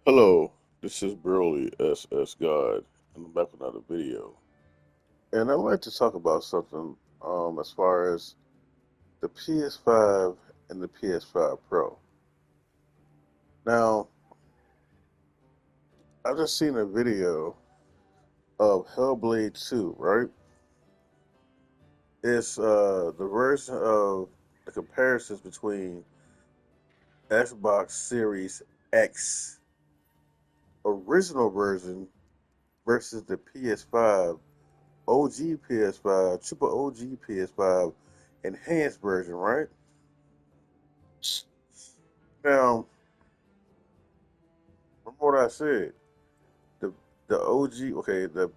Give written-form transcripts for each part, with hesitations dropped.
Hello, this is Burley SS God, and I'm back with another video. And I'd like to talk about something as far as the PS5 and the PS5 Pro. Now, I've just seen a video of Hellblade 2, right? It's the version of the comparisons between Xbox Series X original version versus the PS5 OG PS5, triple OG PS5 enhanced version, right? Now, remember what I said. The the OG, okay, the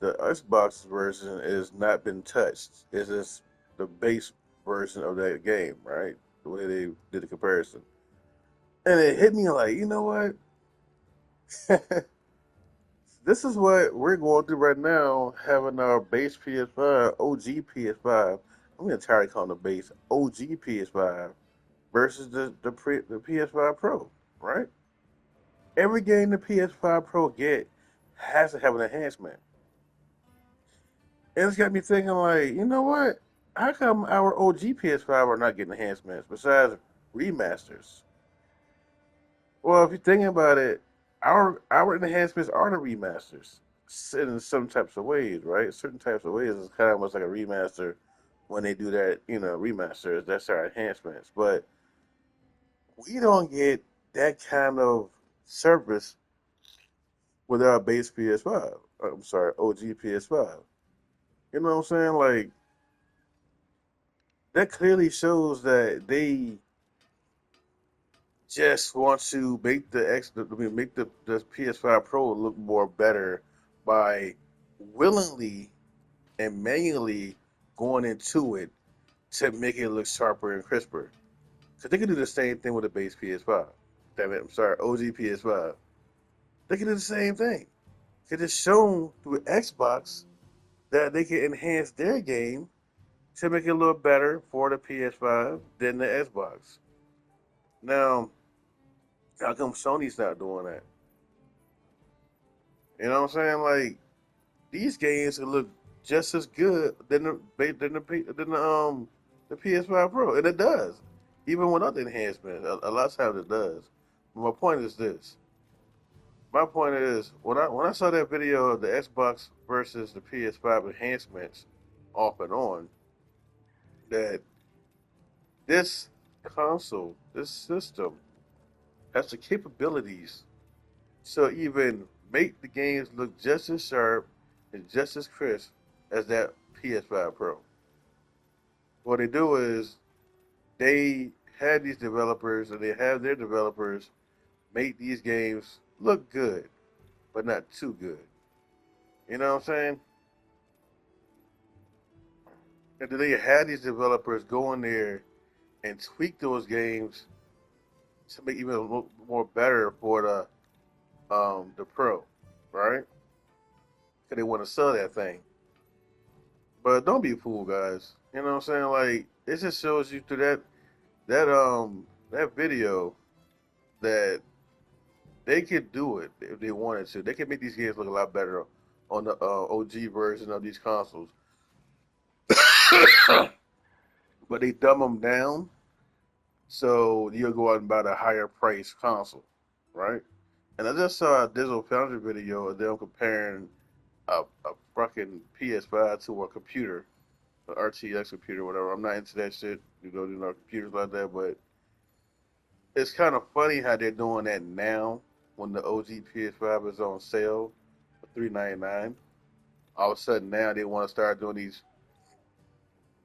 Xbox version is not been touched. It's just the base version of that game, right? The way they did the comparison. And it hit me like, you know what? This is what we're going through right now, having our base PS5, OG PS5. I'm entirely calling the base OG PS5 versus the PS5 Pro, right? Every game the PS5 Pro get has to have an enhancement, and it's got me thinking like, you know what? How come our OG PS5 are not getting enhancements besides remasters? Well, if you're thinking about it, our enhancements are the remasters in some types of ways, right? Certain types of ways it's kind of almost like a remaster when they do that, remasters. That's our enhancements, but we don't get that kind of service with our base PS5. I'm sorry, OG PS5. You know what I'm saying? Like that clearly shows that they just want to make the PS5 Pro look more better by willingly and manually going into it to make it look sharper and crisper. Because they can do the same thing with the base PS5. Damn it, I'm sorry, OG PS5. They can do the same thing. It is shown through Xbox that they can enhance their game to make it a little better for the PS5 than the Xbox. Now, how come Sony's not doing that? You know what I'm saying? Like these games can look just as good than the PS5 Pro, and it does, even without the enhancements. A lot of times it does. But my point is this: my point is when I saw that video of the Xbox versus the PS5 enhancements off and on, that this console, this system, has the capabilities to even make the games look just as sharp and just as crisp as that PS5 Pro. What they do is they had these developers and they have their developers make these games look good, but not too good. You know what I'm saying? And then they had these developers go in there and tweak those games to make even look more better for the Pro, right? Because they want to sell that thing. But don't be fooled, guys. You know what I'm saying? Like it just shows you through that video that they could do it if they wanted to. They can make these games look a lot better on the OG version of these consoles. But they dumb them down so you'll go out and buy the higher price console, right? And I just saw a Digital Foundry video of them comparing a fucking PS5 to a computer, an RTX computer, whatever. I'm not into that shit. You know, computers like that, but it's kind of funny how they're doing that now when the OG PS5 is on sale for $399. All of a sudden now they want to start doing these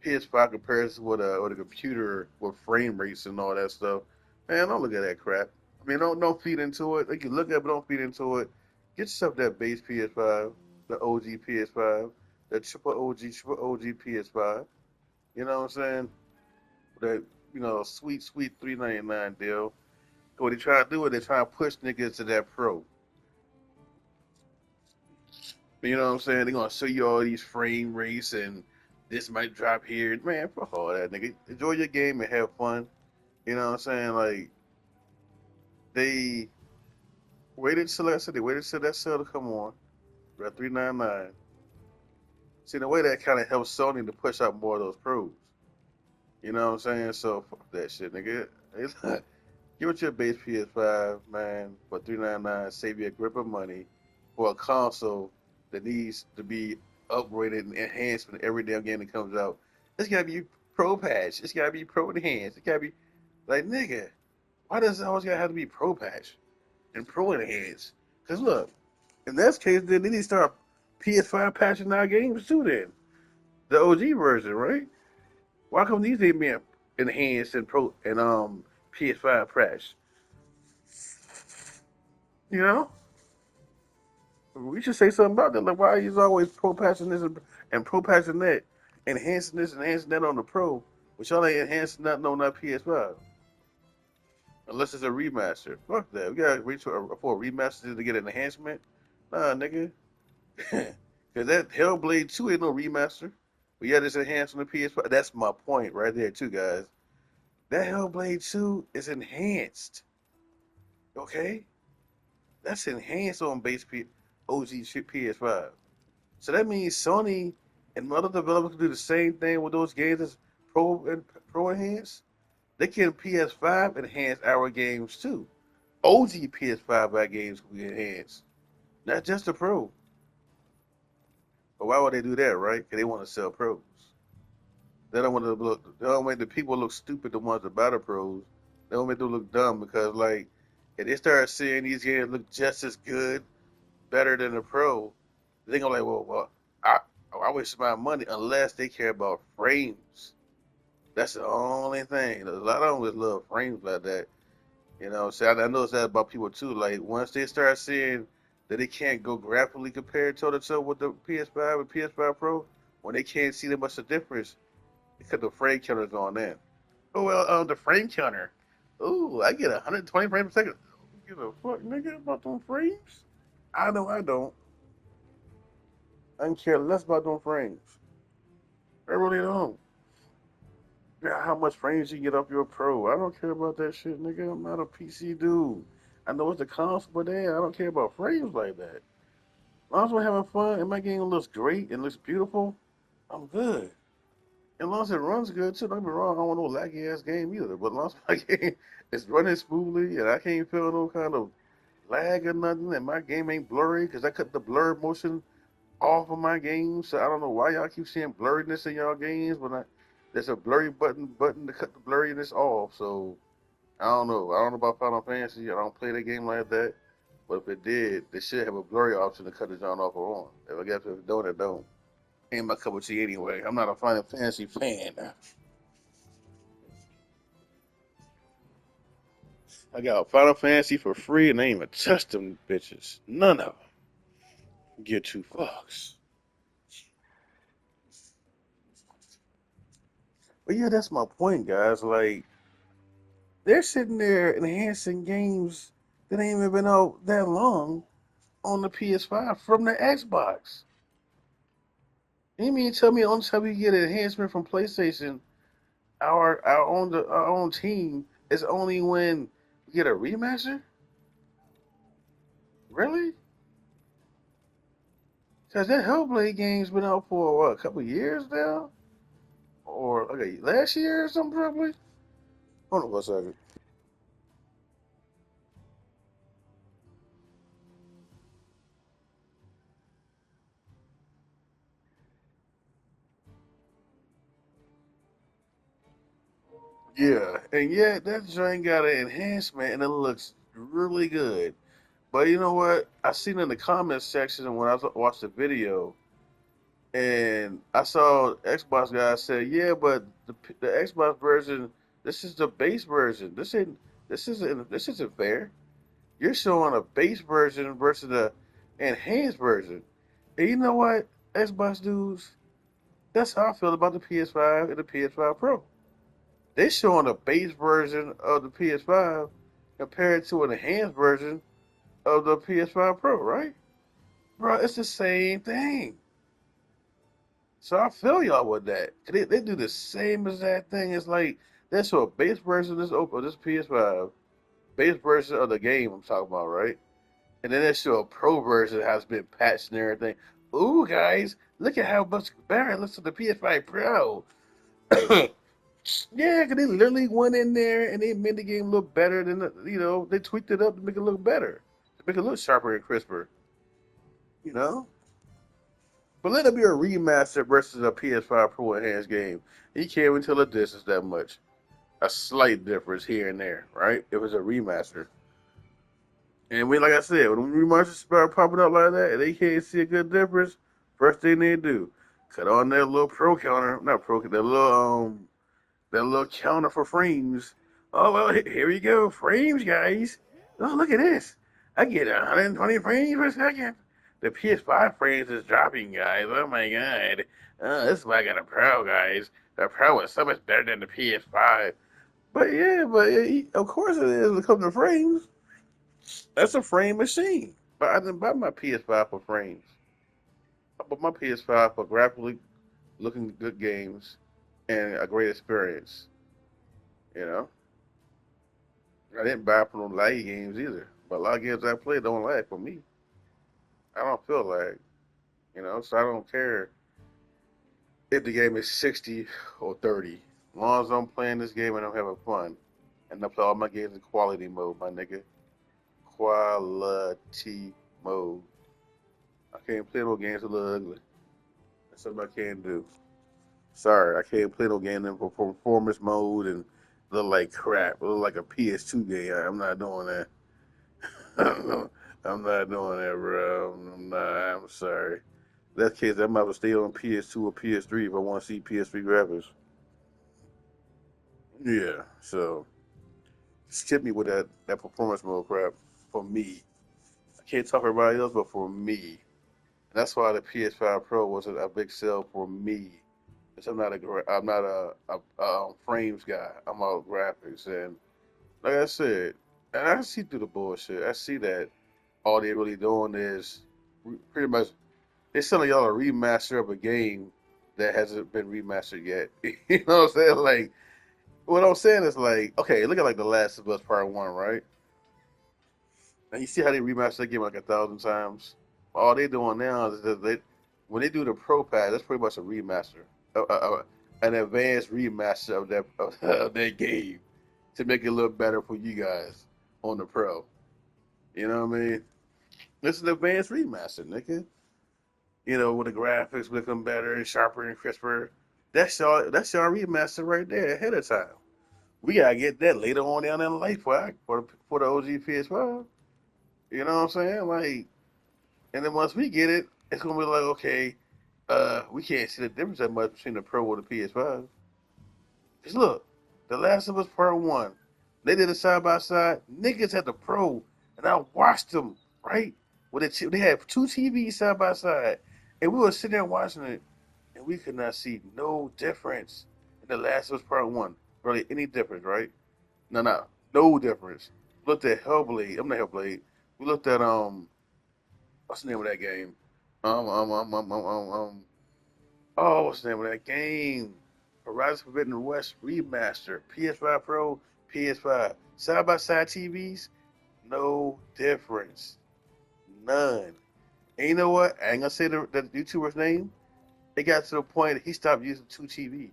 PS5 comparisons with a computer with frame rates and all that stuff. Man, don't look at that crap. I mean, don't feed into it. Like you look at it, but don't feed into it. Get yourself that base PS5, the OG PS5, that triple OG PS5. You know what I'm saying? That sweet 399 deal. What they try to do is they try to push niggas to that pro. You know what I'm saying? They're gonna show you all these frame rates and this might drop here. Man, fuck all that, nigga. Enjoy your game and have fun. You know what I'm saying? Like they Waited till I said they waited till that sale to come on. At $399. See, the way that kind of helps Sony to push out more of those pros. You know what I'm saying? So fuck that shit, nigga. It's, give it your base PS5, man, for $399. Save you a grip of money for a console that needs to be upgraded and enhanced with every damn game that comes out. It's gotta be pro patch. It's gotta be pro enhanced. It gotta be like, nigga, why does it always gotta have to be pro patch and pro enhanced? Cause look, in that case, then they need to start PS5 patching our games too. Then the OG version, right? Why come these ain't being enhanced and pro and PS5 patch? You know, we should say something about that. Like, why are you always pro patching this and pro patching that, enhancing this, enhancing that on the pro, but y'all ain't enhancing nothing on that PS5 unless it's a remaster. Fuck that. We gotta reach for a remaster to get an enhancement. Nah, nigga. Because that Hellblade 2 ain't no remaster. But yeah, it's enhanced on the PS5. That's my point right there, too, guys. That Hellblade 2 is enhanced. Okay? That's enhanced on OG PS5. So that means Sony and other developers can do the same thing with those games as Pro enhanced. They can PS5 enhance our games too. OG PS5 games can be enhanced, not just the Pro. But why would they do that, right? Because they want to sell pros. They don't want to look. They don't make the people look stupid. The ones that buy the pros. They don't make them look dumb because, like, if they start seeing these games look just as good, better than the pro, they gonna like, well, I waste my money unless they care about frames. That's the only thing. A lot of them just love frames like that. You know, so I noticed that about people too. Like once they start seeing that they can't go graphically compare toe to toe with the PS5 and PS5 Pro, when they can't see that much of a difference, because the frame counter's going in. Oh well, the frame counter. Ooh, I get 120 frames per second. Give a fuck, nigga, about them frames? I know I don't. I don't care less about them frames. I really don't. Yeah, how much frames you get off your pro? I don't care about that shit, nigga. I'm not a PC dude. I know it's a console, but damn, I don't care about frames like that. As long as we're having fun and my game looks great and looks beautiful, I'm good. As long as it runs good too, don't get me wrong, I don't want no laggy ass game either. But as long as my game is running smoothly and I can't feel no kind of lag or nothing, and my game ain't blurry because I cut the blur motion off of my games. So I don't know why y'all keep seeing blurriness in y'all games when there's a blurry button to cut the blurriness off. So I don't know. I don't know about Final Fantasy. I don't play that game like that. But if it did, they should have a blurry option to cut the John off or on. If I guess if it don't, it don't. Ain't my cup of tea anyway. I'm not a Final Fantasy fan. I got Final Fantasy for free and I ain't even touch them bitches. None of them. Get two fucks. But yeah, that's my point, guys. Like, they're sitting there enhancing games that ain't even been out that long on the PS5 from the Xbox. You mean tell me the only time we get an enhancement from PlayStation, our own team, is only when we get a remaster? Really? Because that Hellblade game's been out for what, a couple of years now? Or okay, last year or something probably? Hold on one second. Yeah, and yeah, that joint got an enhancement and it looks really good. But you know what? I seen in the comments section when I watched the video, and I saw Xbox guys say, "Yeah, but the Xbox version, this is the base version. This isn't fair. You're showing a base version versus the enhanced version." And you know what, Xbox dudes? That's how I feel about the PS5 and the PS5 Pro. They showing a base version of the PS5 compared to an enhanced version of the PS5 Pro, right? Bro, it's the same thing. So I feel y'all with that. They do the same exact thing. It's like they show a base version of this PS5, base version of the game I'm talking about, right? And then they show a pro version that has been patched and everything. Ooh, guys, look at how much better it looks on the PS5 Pro. Yeah, because they literally went in there and they made the game look better than they tweaked it up to make it look better, to make it look sharper and crisper. You know, but let it be a remaster versus a PS5 Pro enhanced game. You can't even tell the distance that much. A slight difference here and there, right? It was a remaster. And like I said, when remasters start popping up like that and they can't see a good difference, first thing they do, cut on that little pro counter, not pro, that little counter for frames. Oh well, here we go, frames, guys. Oh look at this, I get 120 frames per second. The PS5 frames is dropping, guys. Oh my god, this is why I got a Pro, guys. The Pro is so much better than the PS5. But yeah, of course it is when it comes to frames. That's a frame machine. But I didn't buy my PS5 for frames. I bought my PS5 for graphically looking good games and a great experience. You know, I didn't buy it for no laggy games either. But a lot of games I play don't lag for me. I don't feel lag. So I don't care if the game is 60 or 30. As long as I'm playing this game and I'm having fun, and I play all my games in quality mode, my nigga. Quality mode. I can't play no games that look ugly. That's something I can't do. Sorry, I can't play no game in performance mode and look like crap. Look like a PS2 game. I'm not doing that. I'm not doing that, bro. I'm not. I'm sorry. In that case, I might as well stay on PS2 or PS3 if I want to see PS3 graphics. Yeah, so skip me with that performance mode crap for me. I can't talk for everybody else, but for me. And that's why the PS5 Pro wasn't a big sell for me. Because I'm not a frames guy. I'm all graphics, and like I said, and I see through the bullshit. I see that all they're really doing is pretty much they're selling y'all a remaster of a game that hasn't been remastered yet. You know what I'm saying? Like what I'm saying is like, okay, look at like The Last of Us Part One, right? And you see how they remastered that game like 1,000 times. All they doing now is that when they do the Pro Pack, that's pretty much a remaster, an advanced remaster of that game to make it look better for you guys on the Pro. You know what I mean? It's an advanced remaster, nigga. With the graphics looking better and sharper and crisper. That's y'all remaster right there ahead of time. We gotta get that later on down in life for the OG PS5. You know what I'm saying? Like, and then once we get it, it's gonna be like, okay, we can't see the difference that much between the Pro and the PS5. Cause look, The Last of Us Part One, they did it side by side. Niggas had the Pro, and I watched them right. They had two TVs side by side, and we were sitting there watching it, and we could not see no difference in The Last of Us Part One. Really, any difference, right? No difference. We looked at Hellblade. I'm not Hellblade. We looked at what's the name of that game? Um, um, um, um, um, um, um oh, what's the name of that game? Horizon Forbidden West Remaster, PS5 Pro, PS5. Side by side TVs, no difference. None. And you know what? I ain't gonna say the YouTuber's name. It got to the point that he stopped using two TVs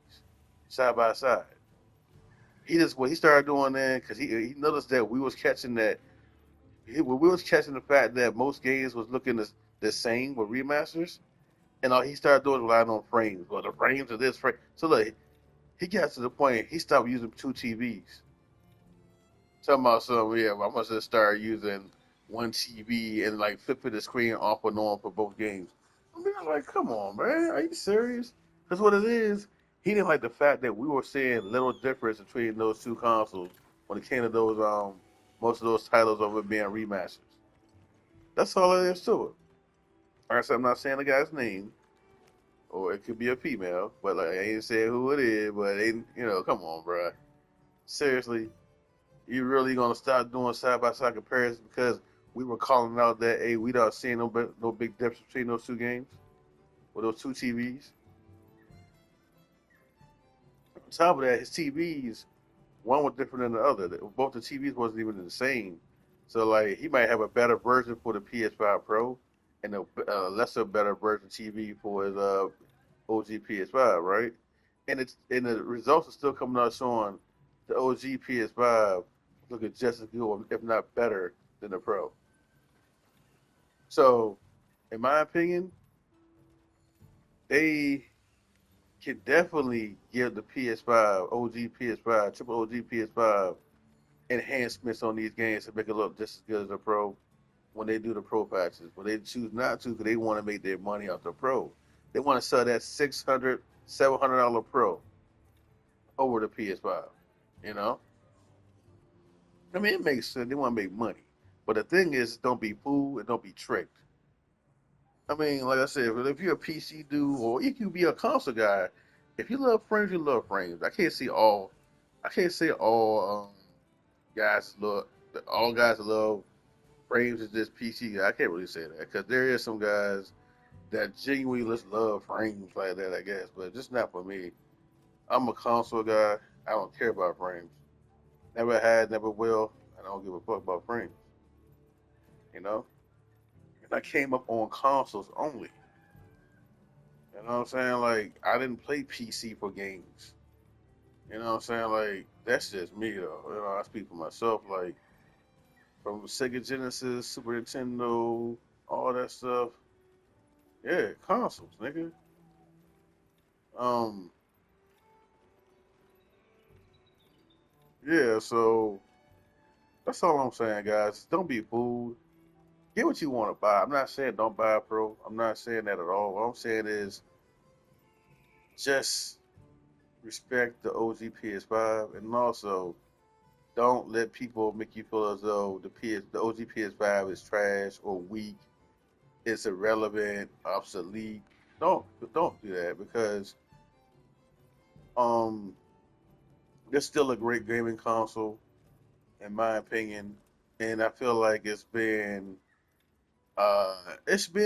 side by side. What he started doing then because he noticed that we was catching that when we was catching the fact that most games was looking the same with remasters, and all he started doing was relying on frames. Well, the frames of this frame. So look, he got to the point he stopped using two TVs. Talking about some, yeah, I must have started using one TV and like flipping the screen off and on for both games. I mean, I'm like, come on, man, are you serious? That's what it is. He didn't like the fact that we were seeing little difference between those two consoles when it came to those most of those titles of it being remasters. That's all it is to it. Like I said, I'm not saying the guy's name, or it could be a female, but like I ain't saying who it is, but they, come on, bro. Seriously, you really gonna stop doing side by side comparisons because we were calling out that hey, we don't see no big difference between those two games or those two TVs. On top of that, his TVs one was different than the other. Both the TVs wasn't even the same. So like he might have a better version for the PS5 Pro and a lesser better version TV for his OG PS5, right? And the results are still coming out showing the OG PS5 looking just as good, if not better, than the Pro. So, in my opinion, they can definitely give the PS5, OG PS5, triple OG PS5 enhancements on these games to make it look just as good as the Pro when they do the Pro patches. But they choose not to because they want to make their money off the Pro. They want to sell that $600, $700 Pro over the PS5. You know, I mean, it makes sense. They want to make money. But the thing is, don't be fooled and don't be tricked. I mean, like I said, if you're a PC dude or you can be a console guy, if you love frames, you love frames. I can't say guys love, all guys love frames is just PC guy. I can't really say that because there is some guys that genuinely just love frames like that, I guess, but just not for me. I'm a console guy. I don't care about frames. Never had, never will. I don't give a fuck about frames. You know, and I came up on consoles only. You know what I'm saying? Like I didn't play PC for games. You know what I'm saying? Like that's just me though. You know, I speak for myself. Like from Sega Genesis, Super Nintendo, all that stuff. Yeah, consoles, nigga. Um, yeah. So that's all I'm saying, guys. Don't be fooled. Get what you want to buy. I'm not saying don't buy a Pro. I'm not saying that at all. What I'm saying is just respect the OG PS5 and also don't let people make you feel as though the OG PS5 is trash or weak, it's irrelevant, obsolete. Don't don't do that because um it's still a great gaming console in my opinion, and I feel like it's been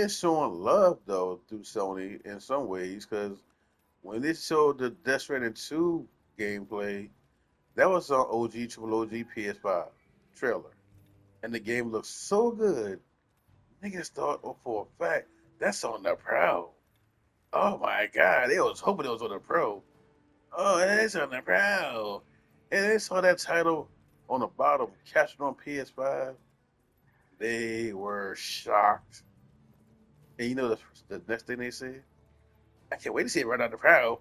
showing love though through Sony in some ways because when they showed the Death Stranding 2 gameplay, that was on OG Triple OG PS5 trailer, and the game looks so good. Niggas thought, oh, for a fact, that's on the Pro. Oh my God, they was hoping it was on the Pro. Oh, it's on the Pro. And they saw that title on the bottom, captured on PS5. They were shocked. And you know the next thing they said? I can't wait to see it right on the Pro.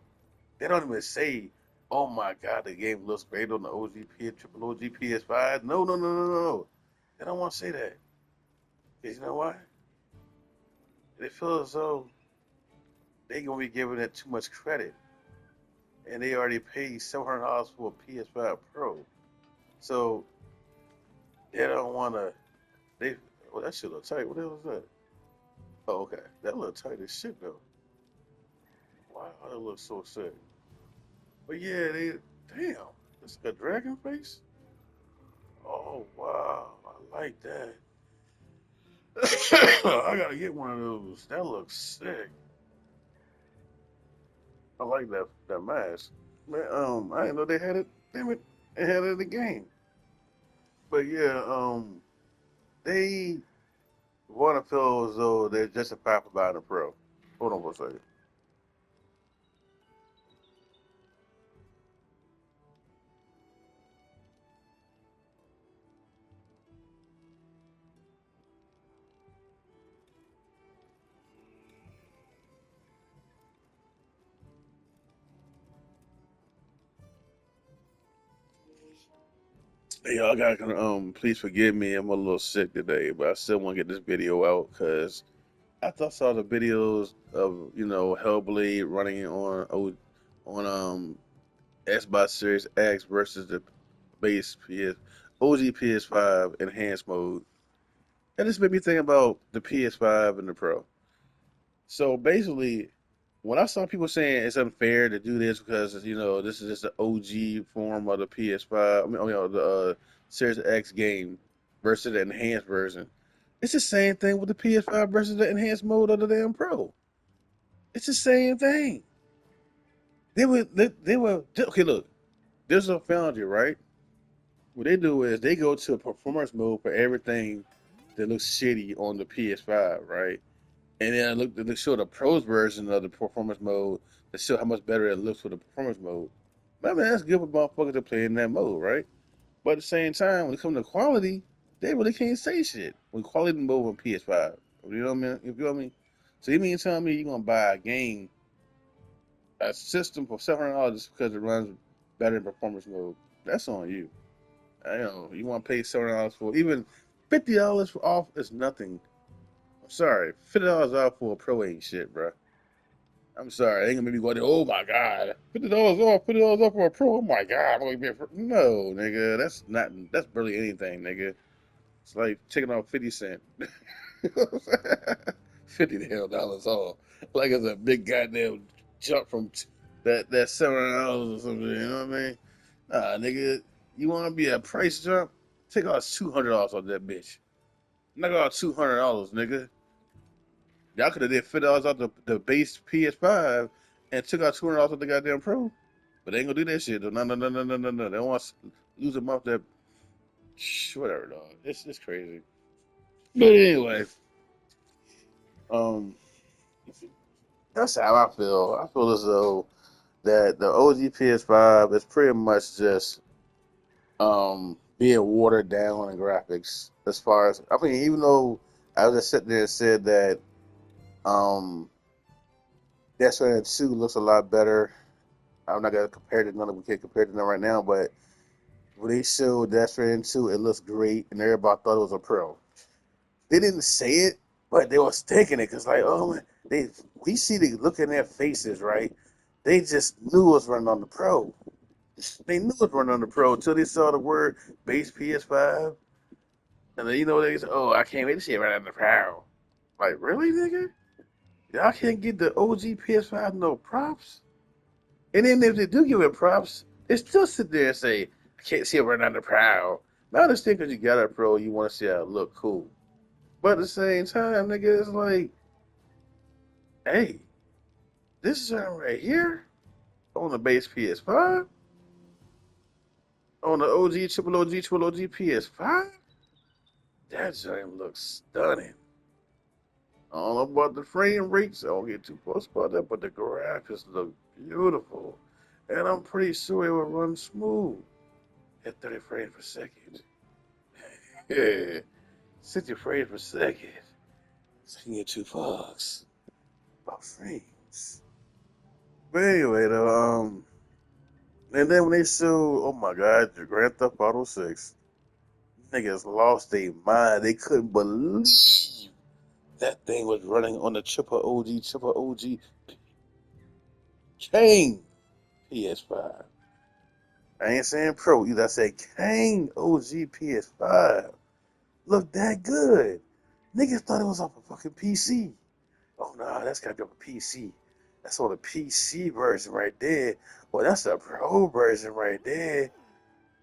They don't even say, oh my God, the game looks great on the Triple OG PS5. No, no, no, no, no. They don't want to say that. Because you know why? They feel as though they gonna be giving it too much credit, and they already paid $700 for a PS5 Pro, so they don't want to. They well, that shit look tight. What the hell is that? Oh, okay, that look tight as shit though. Wow, that looks so sick. But yeah, they damn, it's a dragon face. Oh wow, I like that. I gotta get one of those. That looks sick. I like that mask. Man, I didn't know they had it. Damn it, they had it in the game. But yeah, they want to feel as though they're justified for buying a pro. Hold on for a second. Hey, y'all got please forgive me. I'm a little sick today, but I still want to get this video out because after I saw the videos of Hellblade running on Xbox Series X versus the base PS OG PS5 enhanced mode, and this made me think about the PS5 and the Pro. So basically, when I saw people saying it's unfair to do this because this is just the OG form of the PS5, the Series X game versus the enhanced version, it's the same thing with the PS5 versus the enhanced mode of the damn Pro. It's the same thing. They were okay. Look, there's a foundry, right? What they do is they go to a performance mode for everything that looks shitty on the PS5, right? And then they show the pros version of the performance mode to show how much better it looks with the performance mode. But I mean, that's good for motherfuckers to play in that mode, right? But at the same time, when it comes to quality, they really can't say shit. When quality mode on PS5, you know what I mean? You feel me? So you mean tell me you're gonna buy a game, a system for $700 just because it runs better in performance mode? That's on you. I know you want to pay $700 for even $50 for off is nothing. I'm sorry, $50 off for a pro ain't shit, bro. I'm sorry, ain't gonna make me go there. Oh my god, $50 off, $50 off for a pro. Oh my god, I'm gonna be a pro. No, nigga, that's not. That's barely anything, nigga. It's like taking off 50 cent. $50 off, like it's a big goddamn jump from that $700 or something. You know what I mean? Nah, nigga, you want to be a price jump? Take off $200 off that bitch. Knock off $200, nigga. Y'all could have did $50 off the base PS5 and took out $200 off the goddamn Pro. But they ain't gonna do that shit though. No, no, no, no, no, no, no. They don't want to lose them off that. Whatever, dog. It's crazy. But anyway, um, that's how I feel. I feel as though that the OG PS5 is pretty much just being watered down in graphics. As far as I mean, even though I was just sitting there and said that um Death Stranding 2 looks a lot better. I'm not gonna compare it to none of we can't compare it to none right now, but when they showed Death Stranding 2, it looks great, and everybody thought it was a pro. They didn't say it, but they was thinking it because, like, oh, man, we see the look in their faces, right? They just knew it was running on the pro. They knew it was running on the pro until they saw the word base PS5, and then they said, "Oh, I can't wait to see it right on the pro." Like, really, nigga? Y'all can't get the OG PS5 no props? And then if they do give it props, they still sit there and say, I can't see it running on the proud. Now, I understand because you got a pro, you want to see how it look cool. But at the same time, nigga, it's like, hey, this is right here on the base PS5, on the OG, triple OG, triple OG PS5. That joint looks stunning. I don't know about the frame rates. I don't get too close about that, but the graphics look beautiful. And I'm pretty sure it will run smooth at 30 frames per second. Yeah, 60 frames per second. So you can get $2 about frames. But anyway, though, and then when they showed, oh my God, the Grand Theft Auto 6, niggas lost their mind. They couldn't believe that thing was running on the triple OG King PS5. I ain't saying Pro either. I said King OG PS5. Look that good. Niggas thought it was off a fucking PC. Oh no, that's gotta be on a PC. That's on the PC version right there. Well, that's the Pro version right there.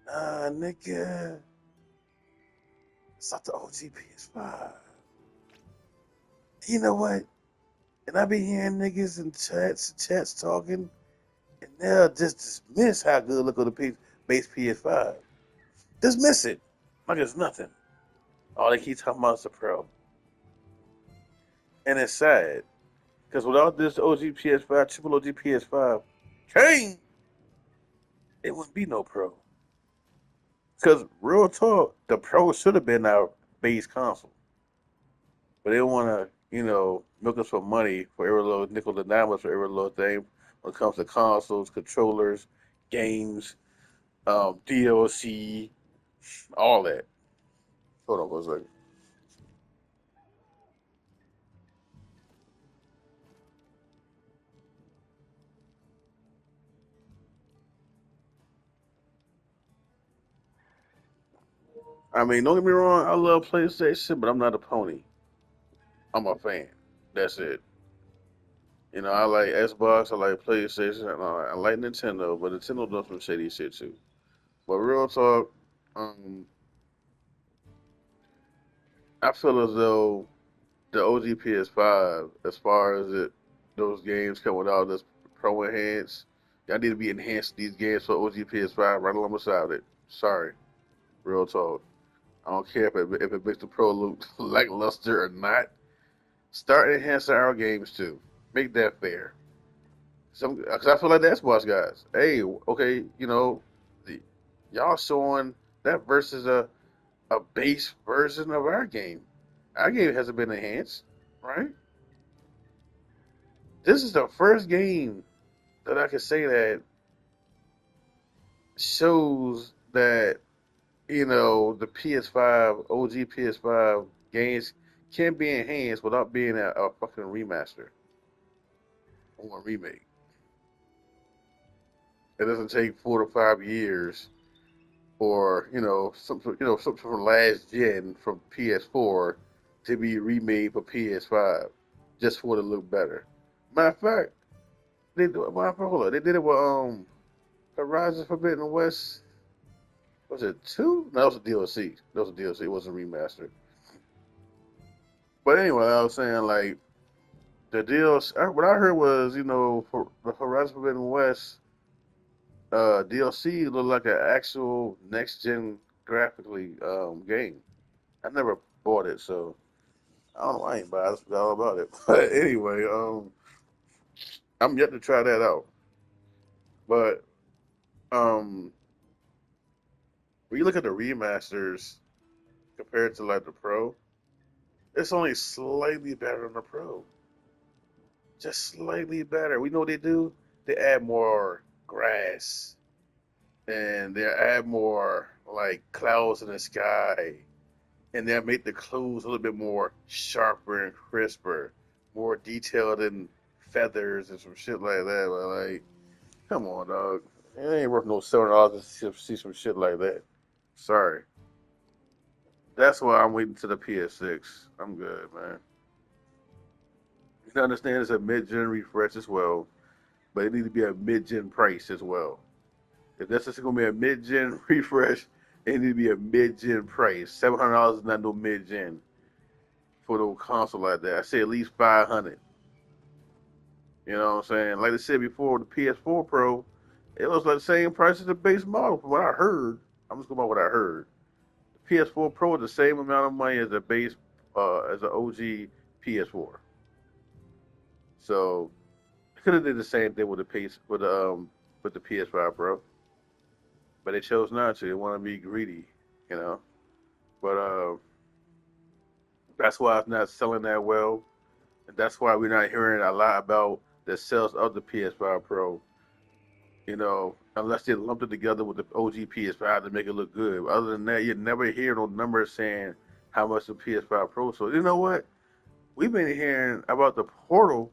Nah, nigga. It's not the OG PS5. You know what? And I be hearing niggas in chats talking, and they'll just dismiss how good look on the base PS5. Dismiss it like it's nothing. All they keep talking about is the Pro. And it's sad. Because without this OG PS5, triple OG PS5, Kane, it wouldn't be no Pro. Because real talk, the Pro should have been our base console. But they want to, milk us for money for every little nickel and dime for every little thing when it comes to consoles, controllers, games, DLC, all that. Hold on for a second. I mean, don't get me wrong, I love PlayStation, but I'm not a pony. I'm a fan. That's it. I like Xbox, I like PlayStation, and I like Nintendo, but Nintendo does some shady shit too. But real talk, um, I feel as though the OG PS5, as far as those games come with all this pro enhance, y'all need to be enhanced these games for OG PS5 right along beside it. Sorry. Real talk. I don't care if it makes the Pro look lackluster or not. Start enhancing our games too. Make that fair. Cause I feel like the Xbox guys. Hey, okay, the, y'all showing that versus a base version of our game. Our game hasn't been enhanced, right? This is the first game that I can say that shows that the PS5 OG PS5 games can be enhanced without being a fucking remaster or a remake. It doesn't take 4 to 5 years or something from last gen from PS4 to be remade for PS5 just for it to look better. Matter of fact, hold on, they did it with Horizon Forbidden West. Was it two? No, that was a DLC. That was a DLC. It wasn't remastered. But anyway, I was saying like the DLC. What I heard was for the Horizon Forbidden West DLC looked like an actual next gen graphically game. I never bought it, so I don't know. I ain't buy it. I just forgot all about it. But anyway, I'm yet to try that out. But um, when you look at the remasters compared to like the Pro, it's only slightly better than the Pro. Just slightly better. We know what they do. They add more grass and they add more like clouds in the sky, and they make the clothes a little bit more sharper and crisper, more detailed than feathers and some shit like that. But like, come on, dog. It ain't worth no $7 to see some shit like that. Sorry. That's why I'm waiting to the PS6. I'm good, man. You understand it's a mid-gen refresh as well, but it needs to be a mid-gen price as well. If that's just gonna be a mid-gen refresh, it needs to be a mid-gen price. $700 is not no mid-gen for no console like that. I say at least 500. You know what I'm saying? Like I said before, the PS4 Pro, it was like the same price as the base model. From what I heard, I'm just going by what I heard. The PS4 Pro is the same amount of money as the base, as the OG PS4. So could have did the same thing with the with the PS5 Pro, but they chose not to. They want to be greedy, you know. But that's why it's not selling that well, and that's why we're not hearing a lot about the sales of the PS5 Pro. Unless they lumped it together with the OG PS5 to make it look good. Other than that, you never hear no numbers saying how much the PS5 Pro. So you know what? We've been hearing about the Portal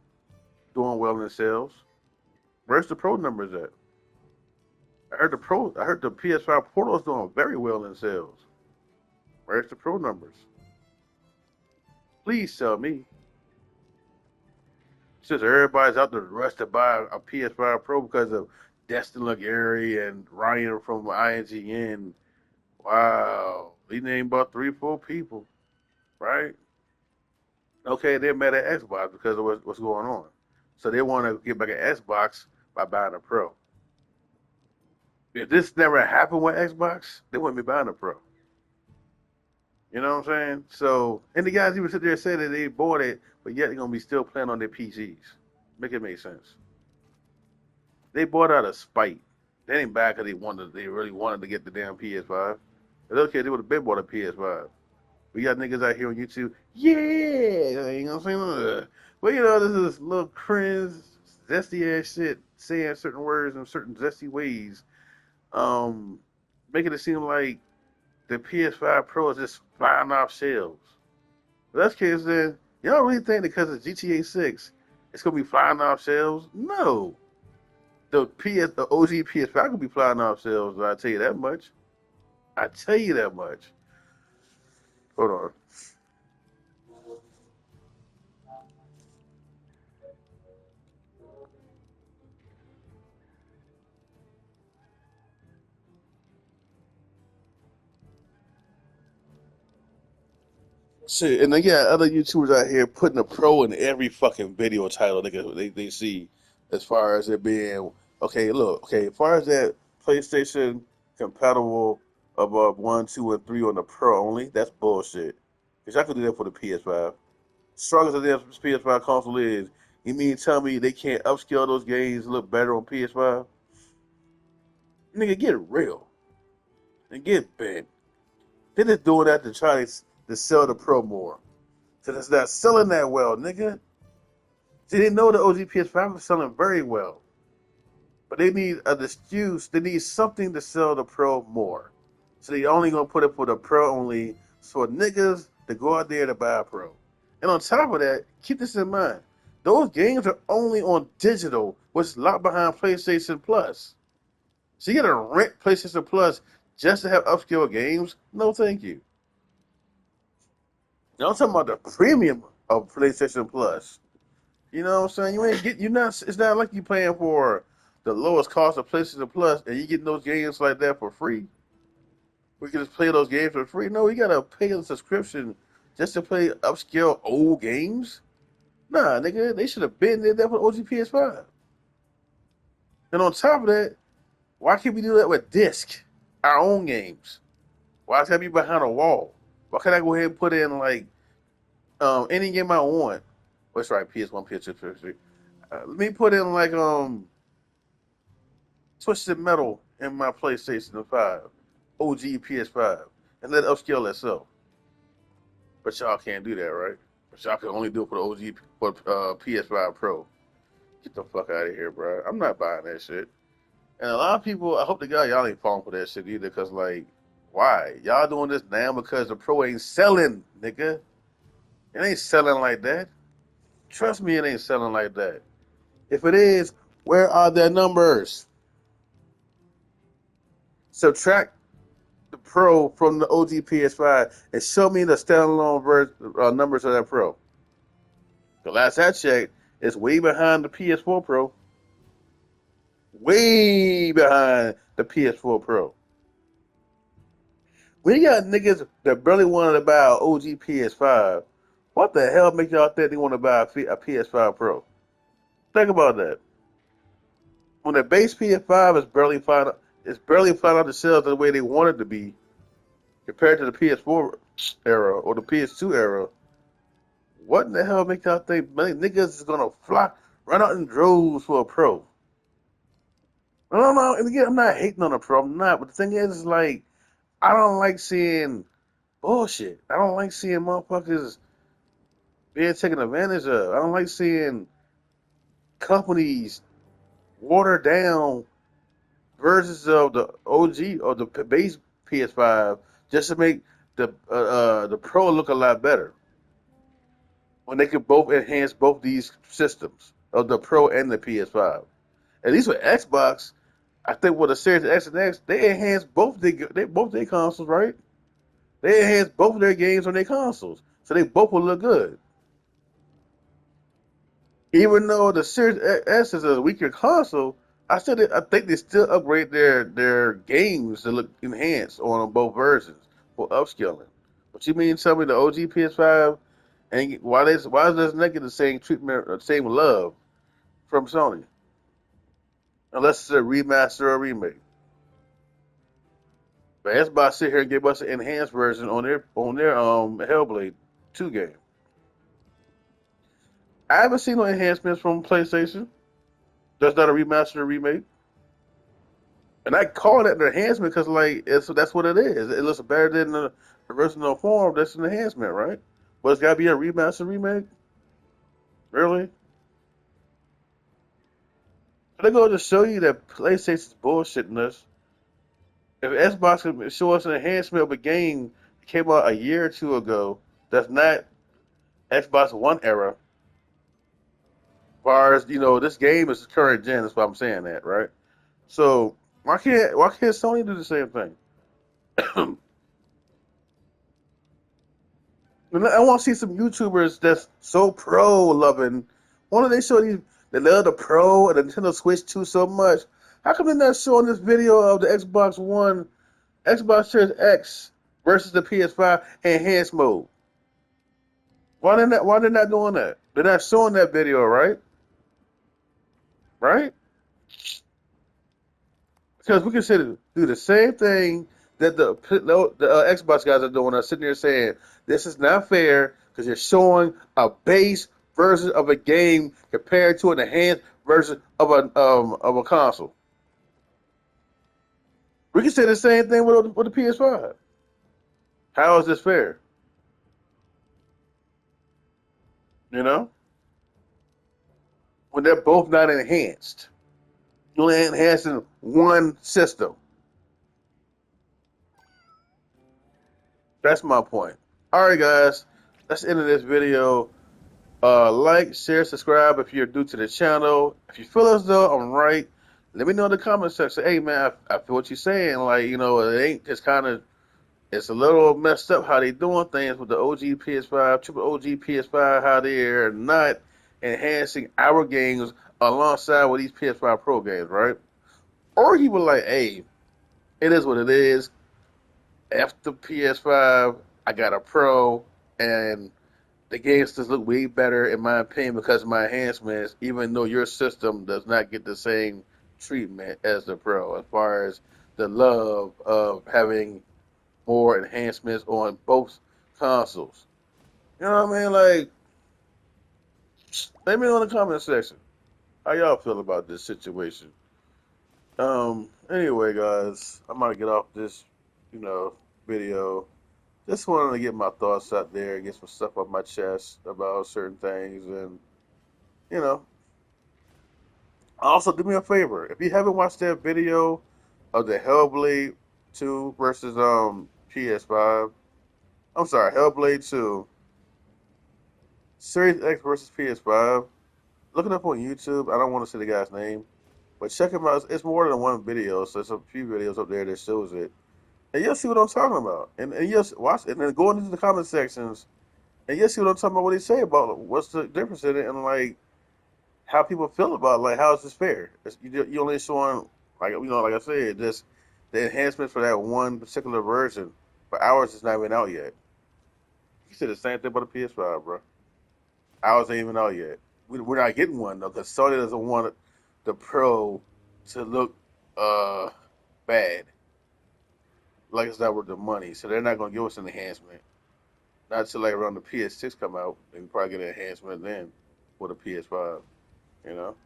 doing well in sales. Where's the Pro numbers at? I heard the PS5 Portal is doing very well in sales. Where's the Pro numbers? Please tell me. Since everybody's out there rush to buy a PS5 Pro because of Destin Legary and Ryan from IGN. Wow, he named about 3, 4 people, right? Okay, they're mad at Xbox because of what's going on. So they want to get back at Xbox by buying a Pro. If this never happened with Xbox, they wouldn't be buying a Pro. You know what I'm saying? So, and the guys even sit there and say that they bought it, but yet they're gonna be still playing on their PCs. Make it make sense. They bought out of spite. They didn't buy because they really wanted to get the damn PS5. If they okay, they would have been bought a PS5. We got niggas out here on YouTube, yeah, you know what I'm saying? But this is little cringe, zesty ass shit, saying certain words in certain zesty ways, um, making it seem like the PS5 Pro is just flying off shelves. If that's the case, then y'all really think that because of GTA 6, it's gonna be flying off shelves? No. The OG PS5 could be flying off shelves. I tell you that much. I tell you that much. Hold on. Shit, and they got other YouTubers out here putting a pro in every fucking video title they see, as far as it being okay. Look, okay, as far as that PlayStation compatible above 1, 2, and 3 on the Pro only. That's bullshit. Cause I could do that for the PS5. Strong as the PS5 console is, you mean tell me they can't upscale those games to look better on PS5? Nigga, get real and get bent. They're just doing that to try to sell the Pro more. So it's not selling that well, nigga. See, they know the OG PS5 is selling very well. But they need an excuse. They need something to sell the Pro more. So they only gonna put it for the Pro only for niggas to go out there to buy a Pro. And on top of that, keep this in mind. Those games are only on digital, which is locked behind PlayStation Plus. So you gotta rent PlayStation Plus just to have upscale games? No, thank you. Now I'm talking about the premium of PlayStation Plus. You know what I'm saying? You're not. It's not like you paying for the lowest cost of PlayStation Plus and you getting those games like that for free. We can just play those games for free. No, you gotta pay a subscription just to play upscale old games. Nah, nigga, they should have been there for OG PS5. And on top of that, why can't we do that with disc, our own games? Why does it have to be behind a wall? Why can't I go ahead and put in like any game I want? What's right, PS1, PS2, PS3. Let me put in like Twisted Metal in my PlayStation 5, OG PS5, and let it upscale itself. But y'all can't do that, right? But y'all can only do it for the OG for PS5 Pro. Get the fuck out of here, bro. I'm not buying that shit. And a lot of people, I hope to God y'all ain't falling for that shit either, because like, why? Y'all doing this now because the Pro ain't selling, nigga. It ain't selling like that. Trust me, it ain't selling like that. If it is, where are their numbers? Subtract the Pro from the OG PS5 and show me the standalone numbers of that Pro. The last I checked, it's way behind the PS4 Pro. Way behind the PS4 Pro. When you got niggas that barely wanted to buy an OG PS5, what the hell make y'all think they want to buy a PS5 Pro? Think about that. When the base PS5 is barely flying out the shelves the way they want it to be, compared to the PS4 era or the PS2 era, what in the hell make y'all think niggas is gonna run out in droves for a Pro? No. And again, I'm not hating on a Pro. I'm not. But the thing is like, I don't like seeing bullshit. I don't like seeing motherfuckers being taken advantage of. I don't like seeing companies water down versions of the OG or the base PS5 just to make the Pro look a lot better. When they could both enhance both these systems of the Pro and the PS5. At least with Xbox, I think with the Series X and X, they enhance both their consoles, right? They enhance both of their games on their consoles, so they both will look good. Even though the Series S is a weaker console, I think they still upgrade their games to look enhanced on both versions for upscaling. But you mean tell me the OG PS5 and why is this not getting the same treatment or same love from Sony? Unless it's a remaster or a remake. But Xbox sit here and give us an enhanced version on their Hellblade 2 game. I haven't seen no enhancements from PlayStation. That's not a remaster or remake. And I call that an enhancement because like that's what it is. It looks better than the original form. That's an enhancement, right? But it's got to be a remaster remake. Really? They go to show you that PlayStation's bullshitting us. If Xbox can show us an enhancement of a game that came out a year or two ago, that's not Xbox One era. As far as this game is current gen. That's why I'm saying that, right? So why can't Sony do the same thing? I want to see some YouTubers that's so pro loving. Why don't they show these? They love the Pro and the Nintendo Switch 2 so much. How come they're not showing this video of the Xbox One, Xbox Series X versus the PS5 enhanced mode? Why they not doing that? They're not showing that video, right? Right? Because we can do the same thing that the Xbox guys are doing are sitting there saying this is not fair because you're showing a base version of a game compared to an enhanced version of a console. We can say the same thing with the PS5. How is this fair? You know, when they're both not enhanced, you're only enhancing one system. That's my point. All right, guys, that's the end of this video. Like, share, subscribe if you're new to the channel. If you feel as though I'm right, let me know in the comment section. Hey, man, I feel what you're saying. Like, it ain't just kind of, it's a little messed up how they doing things with the OG PS5, triple OG PS5, how they're not enhancing our games alongside with these PS5 Pro games, right? Or he was like, hey, it is what it is. After PS5, I got a Pro, and the games just look way better in my opinion because of my enhancements, even though your system does not get the same treatment as the Pro as far as the love of having more enhancements on both consoles. You know what I mean? Like, let me know in the comment section how y'all feel about this situation. Anyway, guys, I'm gonna get off this, you know, video. Just wanted to get my thoughts out there, get some stuff off my chest about certain things, and you know, also, do me a favor. If you haven't watched that video of the Hellblade 2 versus PS5, I'm sorry, Hellblade 2, Series X versus PS5, look it up on YouTube. I don't want to say the guy's name, but check him out. It's more than one video, so there's a few videos up there that shows it. And you'll see what I'm talking about. And you'll watch it, and then go into the comment sections, and you'll see what I'm talking about, what they say about it. What's the difference in it, and like, how people feel about like how is this fair? You only showing like I said, just the enhancements for that one particular version, but ours is not even out yet. You said the same thing about the PS5, bro. Ours ain't even out yet. We're not getting one though, because Sony doesn't want the Pro to look uh bad, like it's not worth the money. So they're not gonna give us an enhancement. Not until like around the PS6 come out, they can probably get an enhancement then for the PS5. You know.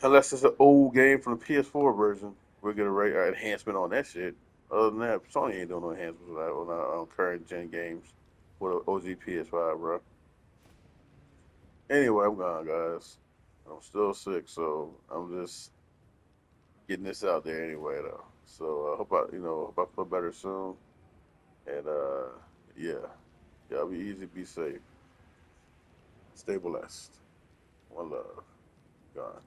Unless it's an old game from the PS4 version, we'll get a regular enhancement on that shit. Other than that, Sony ain't doing no enhancements on current gen games with an OG PS5, bro. Anyway, I'm gone, guys. I'm still sick, so I'm just getting this out there anyway, though. So I hope I feel better soon. And yeah, y'all be easy, be safe, stay blessed. One love, gone.